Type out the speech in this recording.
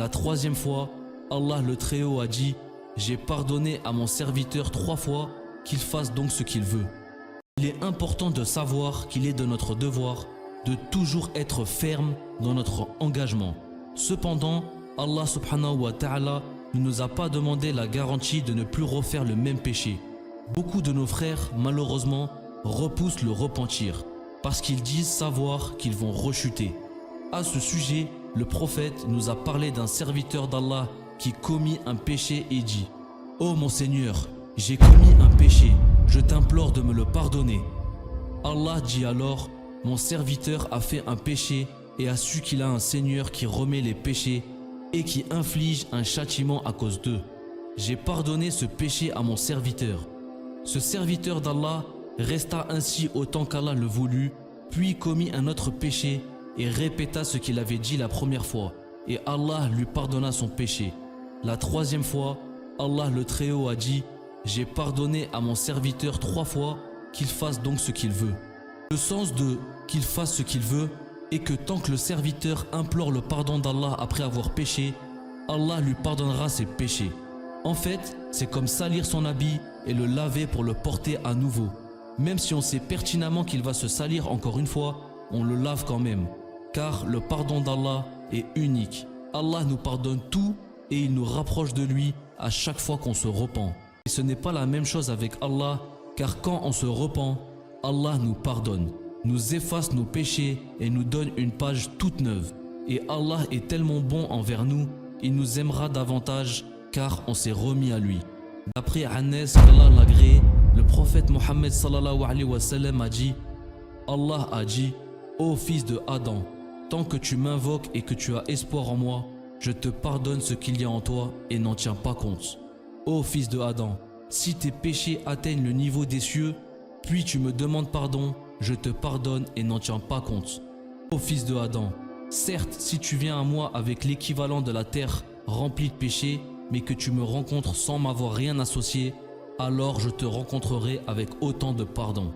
La troisième fois, Allah le Très-Haut a dit: j'ai pardonné à mon serviteur 3 fois, qu'il fasse donc ce qu'il veut. Il est important de savoir qu'il est de notre devoir de toujours être ferme dans notre engagement. Cependant, Allah subhanahu wa ta'ala ne nous a pas demandé la garantie de ne plus refaire le même péché. Beaucoup de nos frères, malheureusement, repoussent le repentir parce qu'ils disent savoir qu'ils vont rechuter. À ce sujet, le prophète nous a parlé d'un serviteur d'Allah qui commit un péché et dit: ô mon Seigneur, j'ai commis un péché, je t'implore de me le pardonner. Allah dit alors: mon serviteur a fait un péché et a su qu'il a un Seigneur qui remet les péchés et qui inflige un châtiment à cause d'eux. J'ai pardonné ce péché à mon serviteur. Ce serviteur d'Allah resta ainsi autant qu'Allah le voulut, puis commit un autre péché et répéta ce qu'il avait dit la première fois, et Allah lui pardonna son péché. La troisième fois, Allah le Très-Haut a dit: j'ai pardonné à mon serviteur 3 fois, qu'il fasse donc ce qu'il veut. Le sens de « qu'il fasse ce qu'il veut » est que tant que le serviteur implore le pardon d'Allah après avoir péché, Allah lui pardonnera ses péchés. En fait, c'est comme salir son habit et le laver pour le porter à nouveau. Même si on sait pertinemment qu'il va se salir encore une fois, on le lave quand même. Car le pardon d'Allah est unique. Allah nous pardonne tout et il nous rapproche de lui à chaque fois qu'on se repent. Et ce n'est pas la même chose avec Allah, car quand on se repent, Allah nous pardonne, nous efface nos péchés et nous donne une page toute neuve. Et Allah est tellement bon envers nous, il nous aimera davantage car on s'est remis à lui. D'après Anas, qu'Allah l'agréé, le prophète Mohammed sallallahu alayhi wa sallam a dit: Allah a dit: ô fils de Adam, tant que tu m'invoques et que tu as espoir en moi, je te pardonne ce qu'il y a en toi et n'en tiens pas compte. Ô fils de Adam, si tes péchés atteignent le niveau des cieux, puis tu me demandes pardon, je te pardonne et n'en tiens pas compte. Ô fils de Adam, certes, si tu viens à moi avec l'équivalent de la terre remplie de péchés, mais que tu me rencontres sans m'avoir rien associé, alors je te rencontrerai avec autant de pardon.